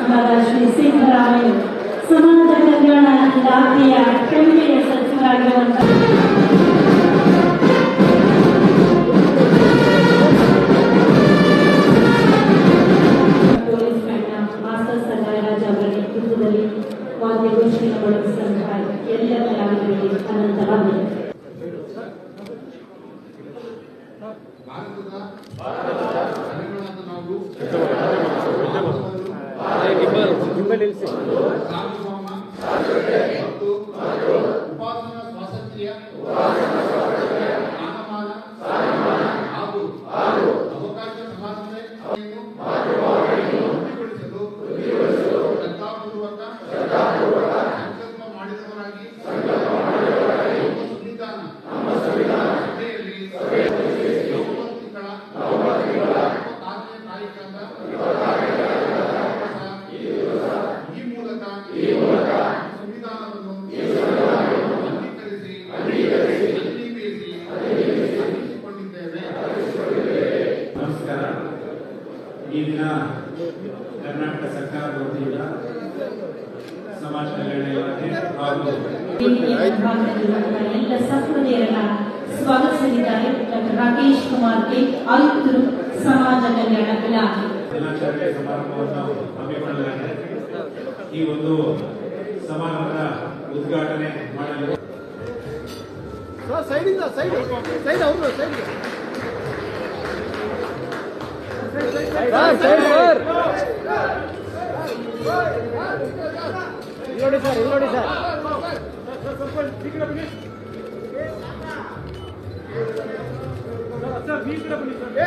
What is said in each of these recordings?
ಮುಖ್ಯಮಂತ್ರಿಗಳಾದ ಶ್ರೀ ಸಿದ್ದರಾಮಯ್ಯ ಸಮಾಜ ಕಲ್ಯಾಣ ಇಲಾಖೆಯ ಹೆಮ್ಮೆಯ ಸಚಿವರಾಗಿರುವಂತಹ ಪೊಲೀಸ್ ಮಾಸ್ಟರ್ ಸಂಗರಾಜ್ ಅವರ ನೇತೃತ್ವದಲ್ಲಿ ವಾದ್ಯಗೋಷ್ಠಿಯನ್ನು ಬಳಸಿದಂತಹ ಎಲ್ಲ ಕಲಾವಿದರಿಗೆ ಅನಂತವಾಗಿದೆ. ಉಪಾಸನಾ ಸ್ವಾತಂತ್ರ್ಯ ಹಾಗೂ ಅವಕಾಶ ಸಮಾನತೆಯನ್ನು ವೃದ್ಧಿಗೊಳಿಸಲು ಶ್ರದ್ಧಾಪೂರ್ವಕ ಸಂಕಲ್ಪ ಮಾಡಿದವರಾಗಿ ನಮ್ಮ ಸಂವಿಧಾನ ಸಭೆಯಲ್ಲಿ ನವಮತಿಗಳ ಈ ಮೂಲಕ ಸಂವಿಧಾನವನ್ನು ಅಂಗೀಕರಿಸಿ ಅರ್ಪಿಸಿಕೊಂಡಿದ್ದೇವೆ. ನಮಸ್ಕಾರ. ಈ ದಿನ ಕರ್ನಾಟಕ ಸರ್ಕಾರದ ವತಿಯಿಂದ ಸಮಾಜ ಕಲ್ಯಾಣ ಇಲಾಖೆ ಹಾಗೂ ಎಲ್ಲ ಸಹೃದಯರನ್ನ ಸ್ವಾಗತಿಸಲಿದ್ದಾರೆ ಡಾಕ್ಟರ್ ರಾಕೇಶ್ ಕುಮಾರ್ ಕೆ, ಆಯುಕ್ತರು, ಸಮಾಜ ಕಲ್ಯಾಣ ಇಲಾಖೆ. ದಿನಾಚರಣೆ ಸಮಾರಂಭವನ್ನು ಹಮ್ಮಿಕೊಳ್ಳಲಾಗಿದೆ. ಈ ಒಂದು ಸಮಾರಂಭದ ಉದ್ಘಾಟನೆ ಮಾಡಲು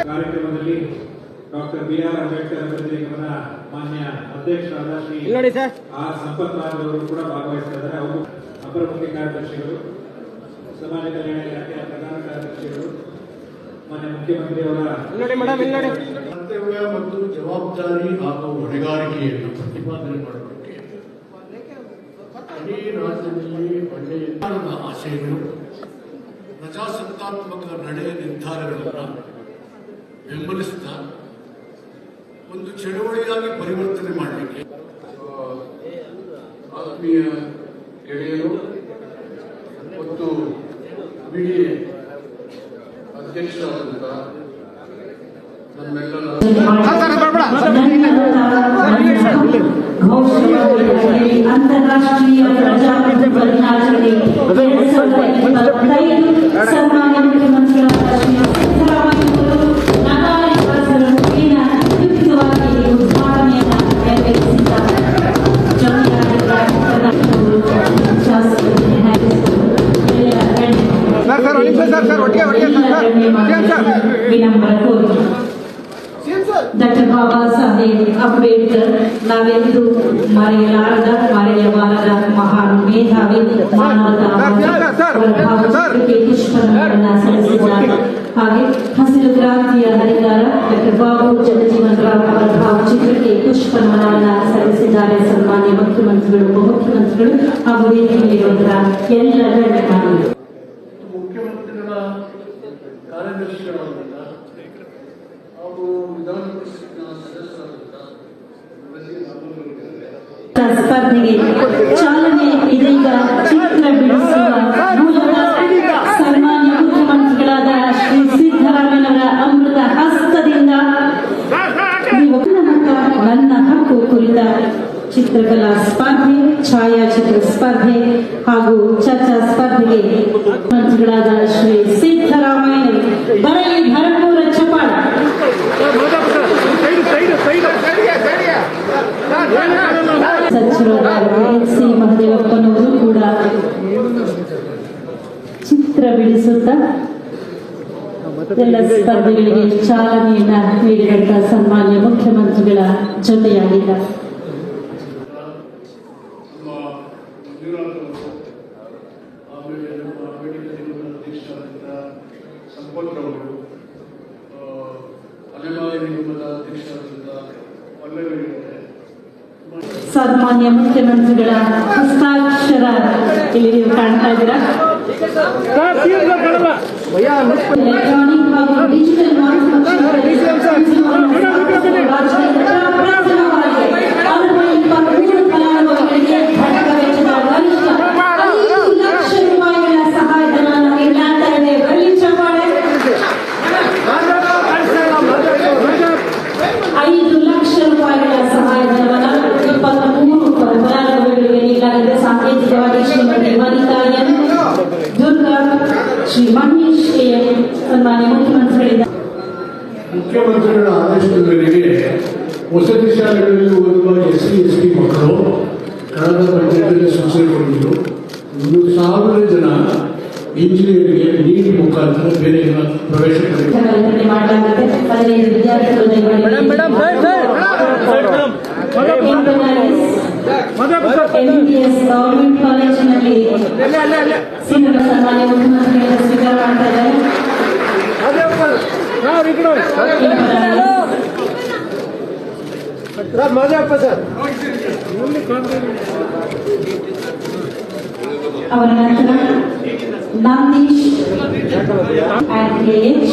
ಕಾರ್ಯಕ್ರಮದಲ್ಲಿ ಡಾಕ್ಟರ್ ಬಿ.ಆರ್. ಅಂಬೇಡ್ಕರ್ ಪ್ರತಿನಿಗಮನ ಮಾನ್ಯ ಅಧ್ಯಕ್ಷರಾದ ಶ್ರೀ ಆರ್. ಸಂಪತ್ರಾಜ್ ಅವರು ಕೂಡ ಭಾಗವಹಿಸಿದ್ದಾರೆ. ಅವರು ಅಪರ ಮುಖ್ಯ ಕಾರ್ಯದರ್ಶಿಗಳು, ಸಮಾಜ ಕಲ್ಯಾಣ ಇಲಾಖೆಯ ಪ್ರಧಾನ ಕಾರ್ಯದರ್ಶಿಗಳು, ಮಾನ್ಯ ಮುಖ್ಯಮಂತ್ರಿಯವರ ಕರ್ತವ್ಯ ಮತ್ತು ಜವಾಬ್ದಾರಿ ಹಾಗೂ ಹೊಣೆಗಾರಿಕೆಯನ್ನು ಪ್ರತಿಪಾದನೆ ಮಾಡೋದಕ್ಕೆ ಇಡೀ ರಾಜ್ಯದಲ್ಲಿ ಒಳ್ಳೆಯ ಆಶಯಗಳು, ಪ್ರಜಾಸತ್ತಾತ್ಮಕ ನಡೆ ನಿರ್ಧಾರಗಳನ್ನು ಬೆಂಬಲಿಸುತ್ತಾ ಒಂದು ಚಳವಳಿಯಾಗಿ ಪರಿವರ್ತನೆ ಮಾಡಲಿಕ್ಕೆ ಆತ್ಮೀಯ ಗೆಳೆಯರು ಮತ್ತು ಬಿಡಿ ಅಧ್ಯಕ್ಷರಾದಂಥ ನಮ್ಮೆಲ್ಲರ ಅಂತಾರಾಷ್ಟ್ರೀಯ ಪ್ರಜಾಪ್ರಭುತ್ವ ದಿನಾಚರಣೆ ಸನ್ಮಾನ್ಯ ಮುಖ್ಯಮಂತ್ರಿಗಳಾದ ಶ್ರೀ ಸಿದ್ದರಾಮಯ್ಯ ಯುಕ್ತವಾಗಿ ಉದ್ಘಾಟನೆಯನ್ನು ನೆರವೇರಿಸಿದ್ದಾರೆ. ವಿನಮ್ರ ಕೋರಿಕೆ. ಡಾಕ್ಟರ್ ಬಾಬಾ ಸಾಹೇಬ್ ಅಂಬೇಡ್ಕರ್ ನಾವೆಂದು ಮರೆಯಬಾರದ ಮಹಾನ್ ಮೇಧಾವಿ, ಮಾನವತಾ ಪುಷ್ಪಗಳನ್ನು ಸಲ್ಲಿಸಿದ್ದಾರೆ. ಹಾಗೆ ಹಸಿರು ಕ್ರಾಂತಿಯ ಹರಿಕಾರ ಡಾಕ್ಟರ್ ಬಾಬು ಜಗಜೀವನ್ ರಾಮ್ ಅವರ ಭಾವಚಿತ್ರಕ್ಕೆ ಪುಷ್ಪನಮನವನ್ನು ಸಲ್ಲಿಸಿದ್ದಾರೆ. ಸನ್ಮಾನ್ಯ ಮುಖ್ಯಮಂತ್ರಿಗಳು, ಉಪಮುಖ್ಯಮಂತ್ರಿಗಳು ಹಾಗೂ ವೇದಿಕೆಯಲ್ಲಿರುವಂತಹ ಎಲ್ಲ ಗಣ್ಯಮಾನ್ಯರು, ಮುಖ್ಯಮಂತ್ರಿಗಳ ಕಾರ್ಯದರ್ಶಿಗಳಾದಂಥ ಹಾಗೂ ವಿಧಾನ ಪರಿಷತ್ನ ಸದಸ್ಯರಾದಂಥ ಸ್ಪರ್ಧೆಗೆ ಚಾಲನೆ ಇದೀಗ ಚಿತ್ರ ಬಿಡಿಸುವ ಮೂಲಕ ಸನ್ಮಾನ್ಯ ಮುಖ್ಯಮಂತ್ರಿಗಳಾದ ಶ್ರೀ ಸಿದ್ದರಾಮಯ್ಯನವರ ಅಮೃತ ಹಸ್ತದಿಂದ ನನ್ನ ಹಕ್ಕು ಕುರಿತ ಚಿತ್ರಕಲಾ ಸ್ಪರ್ಧೆ, ಛಾಯಾಚಿತ್ರ ಸ್ಪರ್ಧೆ ಹಾಗೂ ಚರ್ಚಾ ಸ್ಪರ್ಧೆಗೆ ಮುಖ್ಯಮಂತ್ರಿಗಳಾದ ಶ್ರೀ ಸಿದ್ದರಾಮಯ್ಯ ಬರಲಿ ಭರಪೂರ ಚಪ್ಪಾಳ. ಸಚಿವರಾದ ಸಿ ಮಹದೇವಪ್ಪನವರು ಕೂಡ ಚಿತ್ರ ಬಿಡಿಸುತ್ತಾ ಎಲ್ಲ ಸ್ಪರ್ಧೆಗಳಿಗೆ ಚಾಲನೆಯನ್ನ ನೀಡಿದಂತಹ ಸನ್ಮಾನ್ಯ ಮುಖ್ಯಮಂತ್ರಿಗಳ ಜೊತೆಯಾಗಿದ್ದಾರೆ. ಸನ್ಮಾನ್ಯ ಮುಖ್ಯಮಂತ್ರಿಗಳ ಹಸ್ತಾಕ್ಷರ ಇಲ್ಲಿ ನೀವು ಕಾಣ್ತಾ ಇದ್ದೀರಾ. ಎಲೆಕ್ಟ್ರಾನಿಕ್ ಹಾಗೂ ಡಿಜಿಟಲ್ ಮಾಧ್ಯಮ ಮುಖ್ಯಮಂತ್ರಿಗಳ ಆದೇಶದ ಮೇರೆಗೆ ವಸತಿ ಶಾಲೆಗಳಲ್ಲಿ ಓದುವ SC/ST ಮಕ್ಕಳು ಕಳೆದ ಬಜೆಟ್ನಲ್ಲಿ ಸೂಚನೆ ಕೊಟ್ಟಿದ್ದು 1,000 ಜನ ಇಂಜಿನಿಯರಿಂಗ್ಗೆ ನೀಟ್ ಮುಖಾಂತರ ಬೇರೆ ಪ್ರವೇಶ ಪಡೆಯುತ್ತಾರೆ. ವಿತರಣೆ ಮಾಡಲಾಗುತ್ತೆ. 15 ವಿದ್ಯಾರ್ಥಿಗಳು MBS ಗವರ್ಮೆಂಟ್ ಕಾಲೇಜಿನಲ್ಲಿ ಸನ್ಮಾನ್ಯ ಮುಖ್ಯಮಂತ್ರಿಗಳ ಸ್ವೀಕಾರ ಮಾಡ್ತಾ ಇದ್ದಾರೆ. ಅವರ ನಂತರ ನಂದೀಶ್ and KH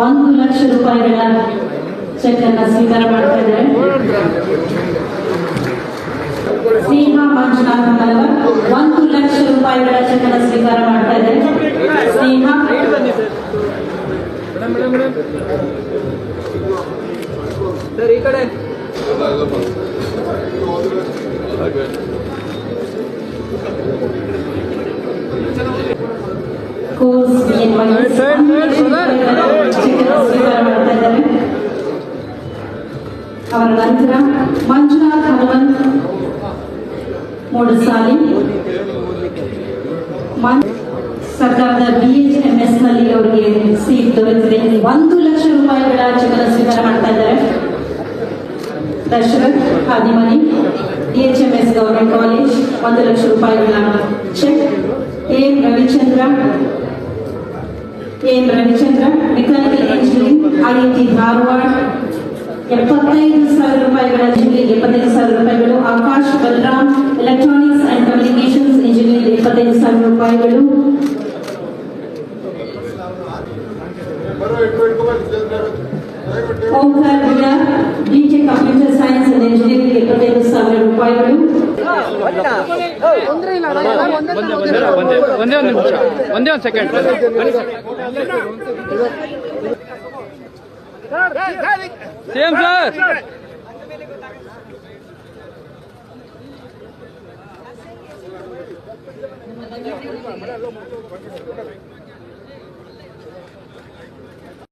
1 ಲಕ್ಷ ರೂಪಾಯಿಗಳ ಚೆಕ್ ಅನ್ನು ಸ್ವೀಕಾರ ಮಾಡ್ತಾ ಇದ್ದಾರೆ. ಸ್ನೇಹ ಮಂಜುನಾಥ ಮಲವರ್ 1 ಲಕ್ಷ ರೂಪಾಯಿಗಳ ಚೆಕ್ ಅನ್ನು ಸ್ವೀಕಾರ ಮಾಡ್ತಾ ಇದ್ದಾರೆ. ಸ್ನೇಹ ಸರ್ ಈ ಕಡೆ ಕೋರ್ಸ್ ಸ್ವೀಕಾರ ಮಾಡ್ತಾ ಇದ್ದಾರೆ. ಅವರ ನಂತರ ಮಂಜುನಾಥ್ ಹನುಮಂತ್ ಮೂಡಸಾಲಿ ಸರ್ಕಾರದ BHMS ನಲ್ಲಿ ಅವರಿಗೆ ಸೀಟ್ ದೊರೆತಿದೆ. 1 ಲಕ್ಷ ರೂಪಾಯಿಗಳ ಚೆಕ್ ಸ್ವೀಕಾರ ಮಾಡ್ತಾ ಇದ್ದಾರೆ. Dasharath Hadimani BHMS government college 1 lakh ರೂಪಾಯಿಗಳ cheque. M Ravichandra mechanical engineering IIT Dharwad 75,000 ರೂಪಾಯಿಗಳ ಇಂಜಿನಿಯರಿಂಗ್ 75,000 ರೂಪಾಯಿಗಳು. Akash Balaram electronics and communications engineering 25,000 ರೂಪಾಯಿಗಳು. Omkar Virar BTech computer science and engineering 25,000 ರೂಪಾಯಿಗಳು. ಒಂದೇ ಒಂದು ಸೆಕೆಂಡ್ ಸೇಮ್ ಸರ್.